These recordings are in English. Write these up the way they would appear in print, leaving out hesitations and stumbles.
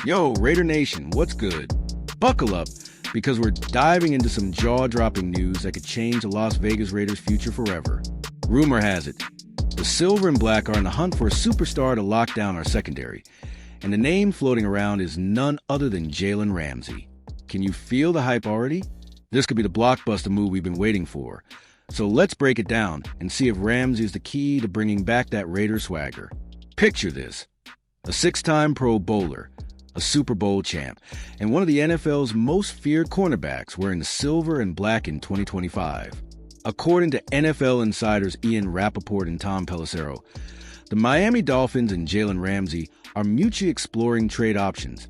Yo, Raider Nation, what's good? Buckle up, because we're diving into some jaw-dropping news that could change the Las Vegas Raiders' future forever. Rumor has it, the Silver and Black are in the hunt for a superstar to lock down our secondary, and the name floating around is none other than Jalen Ramsey. Can you feel the hype already? This could be the blockbuster move we've been waiting for. So let's break it down and see if Ramsey is the key to bringing back that Raider swagger. Picture this: a six-time Pro Bowler, a Super Bowl champ, and one of the NFL's most feared cornerbacks wearing the silver and black in 2025. According to NFL insiders Ian Rappaport and Tom Pelissero, the Miami Dolphins and Jalen Ramsey are mutually exploring trade options,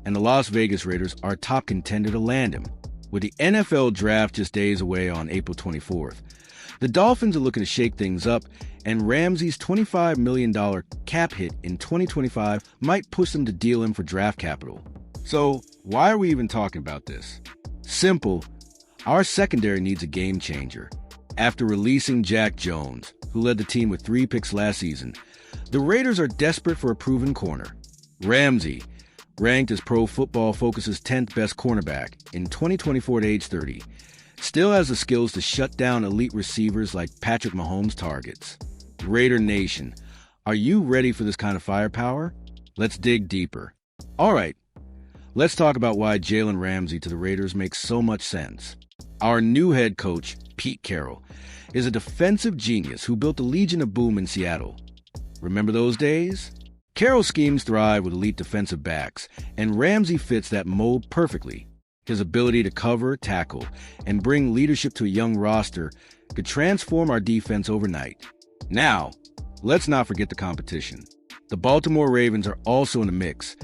and the Las Vegas Raiders are a top contender to land him. With the NFL draft just days away on April 24th, the Dolphins are looking to shake things up, and Ramsey's $25 million cap hit in 2025 might push them to deal him for draft capital. So, why are we even talking about this? Simple. Our secondary needs a game changer. After releasing Jack Jones, who led the team with 3 picks last season, the Raiders are desperate for a proven corner. Ramsey, ranked as Pro Football Focus's 10th best cornerback in 2024 at age 30, still has the skills to shut down elite receivers like Patrick Mahomes' targets. Raider Nation, are you ready for this kind of firepower? Let's dig deeper. All right, let's talk about why Jalen Ramsey to the Raiders makes so much sense. Our new head coach, Pete Carroll, is a defensive genius who built the Legion of Boom in Seattle. Remember those days? Carroll's schemes thrive with elite defensive backs, and Ramsey fits that mold perfectly. His ability to cover, tackle, and bring leadership to a young roster could transform our defense overnight. Now, let's not forget the competition. The Baltimore Ravens are also in the mix,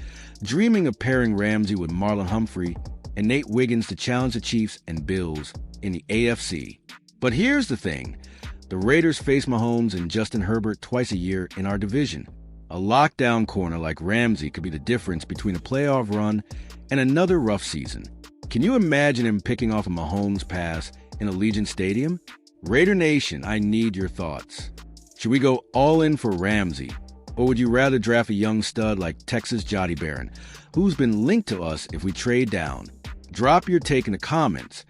dreaming of pairing Ramsey with Marlon Humphrey and Nate Wiggins to challenge the Chiefs and Bills in the AFC. But here's the thing. The Raiders face Mahomes and Justin Herbert twice a year in our division. A lockdown corner like Ramsey could be the difference between a playoff run and another rough season. Can you imagine him picking off a Mahomes pass in Allegiant Stadium? Raider Nation, I need your thoughts. Should we go all in for Ramsey, or would you rather draft a young stud like Texas Jody Barron, who's been linked to us if we trade down? Drop your take in the comments,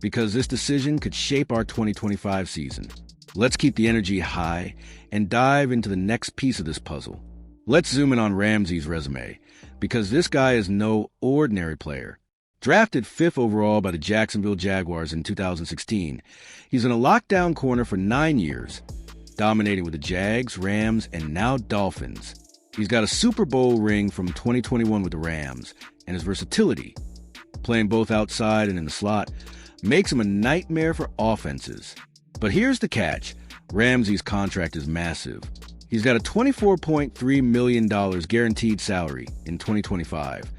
because this decision could shape our 2025 season. Let's keep the energy high and dive into the next piece of this puzzle. Let's zoom in on Ramsey's resume, because this guy is no ordinary player. Drafted 5th overall by the Jacksonville Jaguars in 2016, he's been a lockdown corner for 9 years, dominating with the Jags, Rams, and now Dolphins. He's got a Super Bowl ring from 2021 with the Rams, and his versatility, playing both outside and in the slot, makes him a nightmare for offenses. But here's the catch. Ramsey's contract is massive. He's got a $24.3 million guaranteed salary in 2025,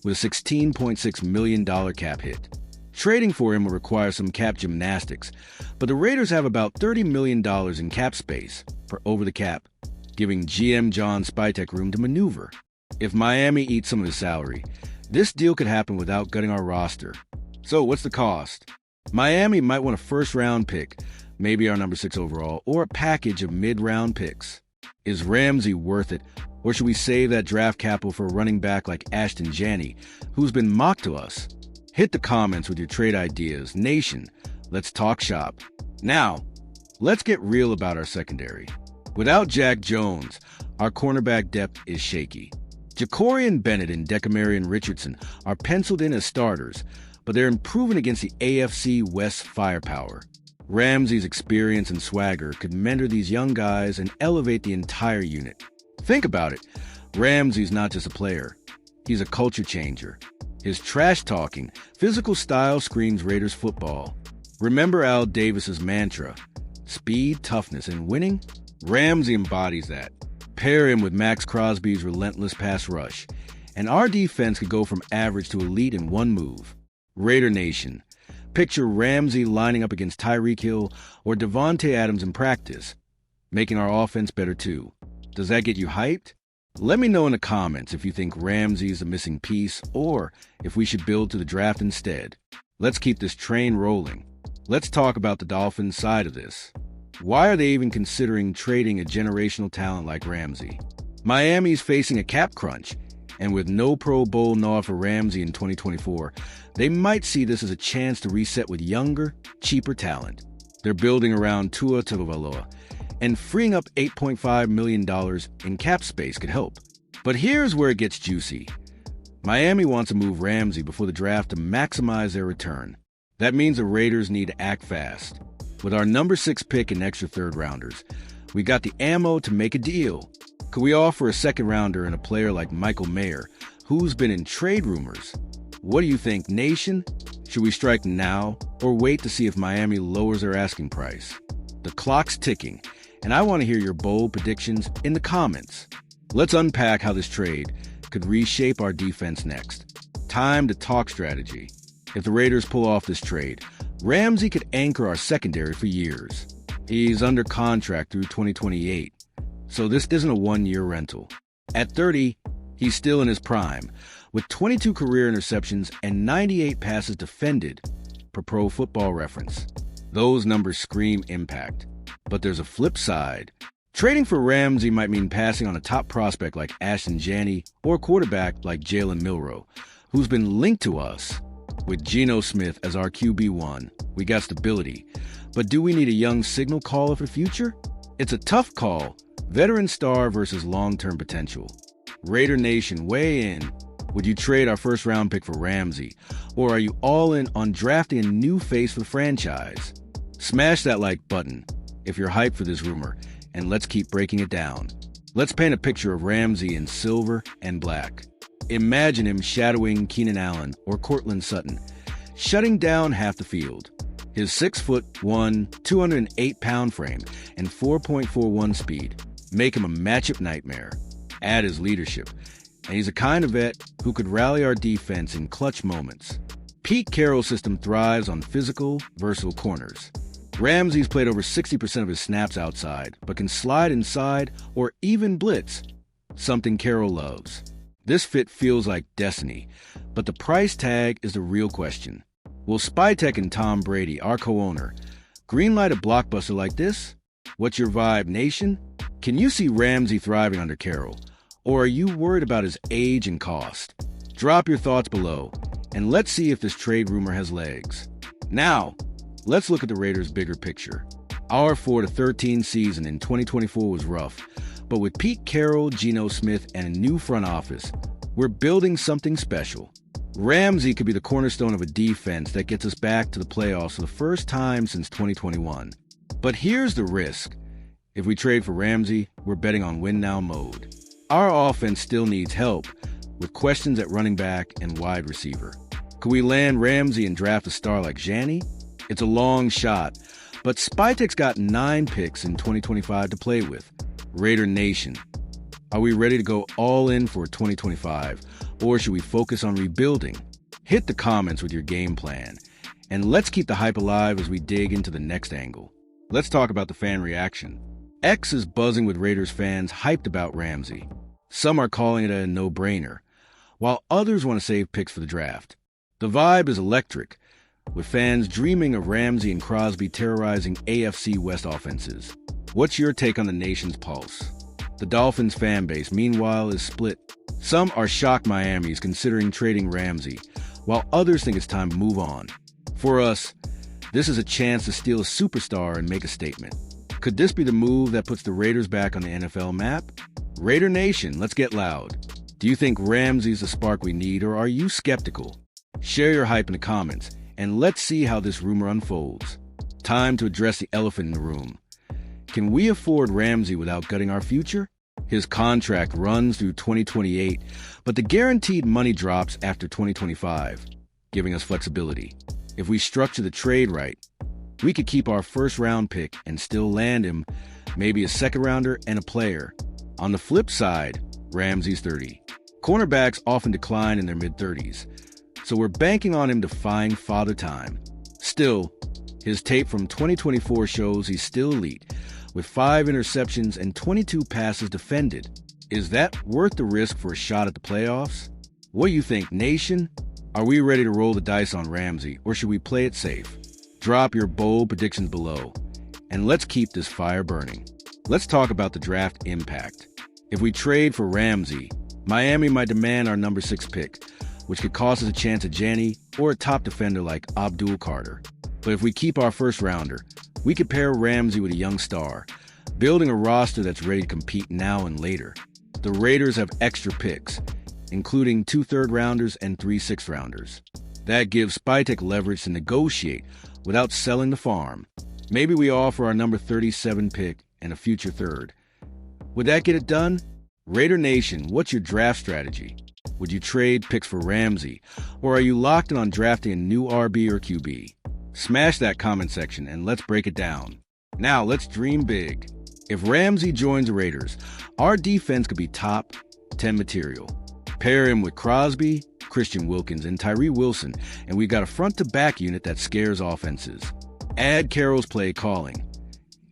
with a $16.6 million cap hit. Trading for him will require some cap gymnastics, but the Raiders have about $30 million in cap space for over the cap, giving GM John Spytek room to maneuver. If Miami eats some of his salary, this deal could happen without gutting our roster. So what's the cost? Miami might want a first-round pick, maybe our number 6 overall, or a package of mid-round picks. Is Ramsey worth it, or should we save that draft capital for a running back like Ashton Janney, who's been mocked to us? Hit the comments with your trade ideas. Nation, let's talk shop. Now, let's get real about our secondary. Without Jack Jones, our cornerback depth is shaky. Jacorian Bennett and Decamarion Richardson are penciled in as starters, but they're improving against the AFC West firepower. Ramsey's experience and swagger could mentor these young guys and elevate the entire unit. Think about it. Ramsey's not just a player. He's a culture changer. His trash-talking, physical style screams Raiders football. Remember Al Davis's mantra, speed, toughness, and winning? Ramsey embodies that. Pair him with Max Crosby's relentless pass rush, and our defense could go from average to elite in one move. Raider Nation, picture Ramsey lining up against Tyreek Hill or Devontae Adams in practice, making our offense better too. Does that get you hyped? Let me know in the comments if you think Ramsey is a missing piece or if we should build to the draft instead. Let's keep this train rolling. Let's talk about the Dolphins side of this. Why are they even considering trading a generational talent like Ramsey? Miami's facing a cap crunch, And with no Pro Bowl nod for Ramsey in 2024, they might see this as a chance to reset with younger, cheaper talent. They're building around Tua Tagovailoa, and freeing up $8.5 million in cap space could help. But here's where it gets juicy. Miami wants to move Ramsey before the draft to maximize their return. That means the Raiders need to act fast. With our number 6 pick and extra third-rounders, we got the ammo to make a deal. Could we offer a second-rounder and a player like Michael Mayer, who's been in trade rumors? What do you think, Nation? Should we strike now or wait to see if Miami lowers their asking price? The clock's ticking, and I want to hear your bold predictions in the comments. Let's unpack how this trade could reshape our defense next. Time to talk strategy. If the Raiders pull off this trade, Ramsey could anchor our secondary for years. He's under contract through 2028, so this isn't a one-year rental. At 30, he's still in his prime, with 22 career interceptions and 98 passes defended per Pro Football Reference. Those numbers scream impact. But there's a flip side. Trading for Ramsey might mean passing on a top prospect like Ashton Janney or a quarterback like Jalen Milroe, who's been linked to us. With Geno Smith as our QB1, we got stability. But do we need a young signal caller for the future? It's a tough call. Veteran star versus long-term potential. Raider Nation, weigh in. Would you trade our first-round pick for Ramsey? Or are you all in on drafting a new face for the franchise? Smash that like button if you're hyped for this rumor, and let's keep breaking it down. Let's paint a picture of Ramsey in silver and black. Imagine him shadowing Keenan Allen or Courtland Sutton, shutting down half the field. His 6'1", 208-pound frame and 4.41 speed make him a matchup nightmare. Add his leadership, and he's a kind of vet who could rally our defense in clutch moments. Pete Carroll's system thrives on physical, versatile corners. Ramsey's played over 60% of his snaps outside, but can slide inside or even blitz, something Carroll loves. This fit feels like destiny, but the price tag is the real question. Will Spytech and Tom Brady, our co-owner, greenlight a blockbuster like this? What's your vibe, Nation? Can you see Ramsey thriving under Carroll? Or are you worried about his age and cost? Drop your thoughts below, and let's see if this trade rumor has legs. Now, let's look at the Raiders' bigger picture. Our 4-13 season in 2024 was rough, but with Pete Carroll, Geno Smith, and a new front office, we're building something special. Ramsey could be the cornerstone of a defense that gets us back to the playoffs for the first time since 2021. But here's the risk. If we trade for Ramsey, we're betting on win-now mode. Our offense still needs help, with questions at running back and wide receiver. Could we land Ramsey and draft a star like Janney? It's a long shot, but Spytek's got 9 picks in 2025 to play with. Raider Nation, are we ready to go all in for 2025, or should we focus on rebuilding? Hit the comments with your game plan, and let's keep the hype alive as we dig into the next angle. Let's talk about the fan reaction. X is buzzing with Raiders fans hyped about Ramsey. Some are calling it a no-brainer, while others want to save picks for the draft. The vibe is electric, with fans dreaming of Ramsey and Crosby terrorizing AFC West offenses. What's your take on the nation's pulse? The Dolphins fan base, meanwhile, is split. Some are shocked Miami is considering trading Ramsey, while others think it's time to move on. For us, this is a chance to steal a superstar and make a statement. Could this be the move that puts the Raiders back on the NFL map? Raider Nation, let's get loud. Do you think Ramsey's the spark we need, or are you skeptical? Share your hype in the comments, and let's see how this rumor unfolds. Time to address the elephant in the room. Can we afford Ramsey without gutting our future? His contract runs through 2028, but the guaranteed money drops after 2025, giving us flexibility. If we structure the trade right, we could keep our first-round pick and still land him, maybe a second-rounder and a player. On the flip side, Ramsey's 30. Cornerbacks often decline in their mid-30s, so we're banking on him to find father time. Still, his tape from 2024 shows he's still elite, with 5 interceptions and 22 passes defended. Is that worth the risk for a shot at the playoffs? What do you think, Nation? Are we ready to roll the dice on Ramsey, or should we play it safe? Drop your bold predictions below, and let's keep this fire burning. Let's talk about the draft impact. If we trade for Ramsey, Miami might demand our number 6 pick, which could cost us a chance at Janney or a top defender like Abdul Carter. But if we keep our first rounder, we could pair Ramsey with a young star, building a roster that's ready to compete now and later. The Raiders have extra picks, including 2 third-rounders and 3 sixth-rounders. That gives Spytek leverage to negotiate without selling the farm. Maybe we offer our number 37 pick and a future third. Would that get it done? Raider Nation, what's your draft strategy? Would you trade picks for Ramsey, or are you locked in on drafting a new RB or QB? Smash that comment section and let's break it down. Now let's dream big. If Ramsey joins the Raiders, our defense could be top 10 material. Pair him with Crosby, Christian Wilkins, and Tyree Wilson, and we've got a front-to-back unit that scares offenses. Add Carroll's play calling,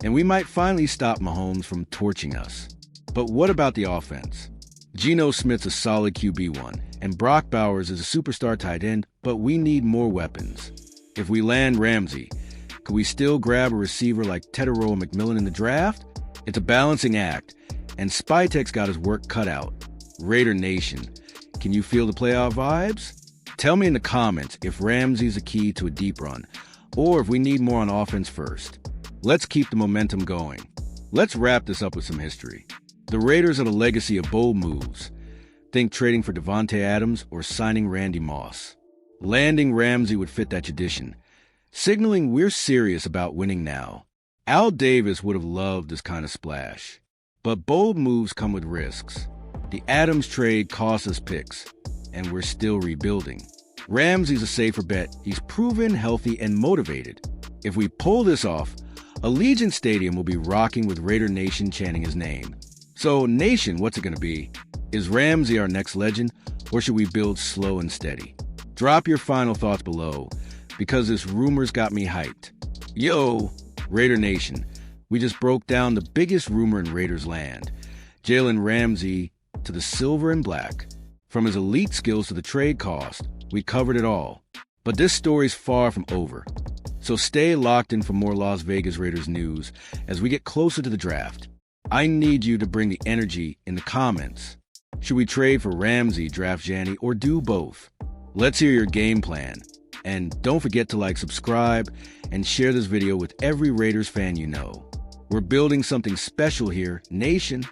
and we might finally stop Mahomes from torching us. But what about the offense? Geno Smith's a solid QB1, and Brock Bowers is a superstar tight end, but we need more weapons. If we land Ramsey, could we still grab a receiver like Tetairoa McMillan in the draft? It's a balancing act, and Spytek's got his work cut out. Raider Nation, can you feel the playoff vibes? Tell me in the comments if Ramsey's a key to a deep run, or if we need more on offense first. Let's keep the momentum going. Let's wrap this up with some history. The Raiders have a legacy of bold moves. Think trading for Devontae Adams or signing Randy Moss. Landing Ramsey would fit that tradition, signaling we're serious about winning now. Al Davis would have loved this kind of splash. But bold moves come with risks. The Adams trade cost us picks, and we're still rebuilding. Ramsey's a safer bet. He's proven healthy and motivated. If we pull this off, Allegiant Stadium will be rocking with Raider Nation chanting his name. So, Nation, what's it going to be? Is Ramsey our next legend, or should we build slow and steady? Drop your final thoughts below, because this rumor's got me hyped. Yo, Raider Nation, we just broke down the biggest rumor in Raiders land. Jalen Ramsey to the silver and black. From his elite skills to the trade cost, we covered it all. But this story's far from over. So stay locked in for more Las Vegas Raiders news as we get closer to the draft. I need you to bring the energy in the comments. Should we trade for Ramsey, draft Janney, or do both? Let's hear your game plan. And don't forget to like, subscribe, and share this video with every Raiders fan you know. We're building something special here, Nation.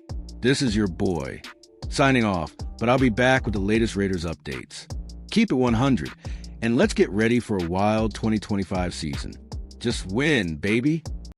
This is your boy, signing off, but I'll be back with the latest Raiders updates. Keep it 100, and let's get ready for a wild 2025 season. Just win, baby.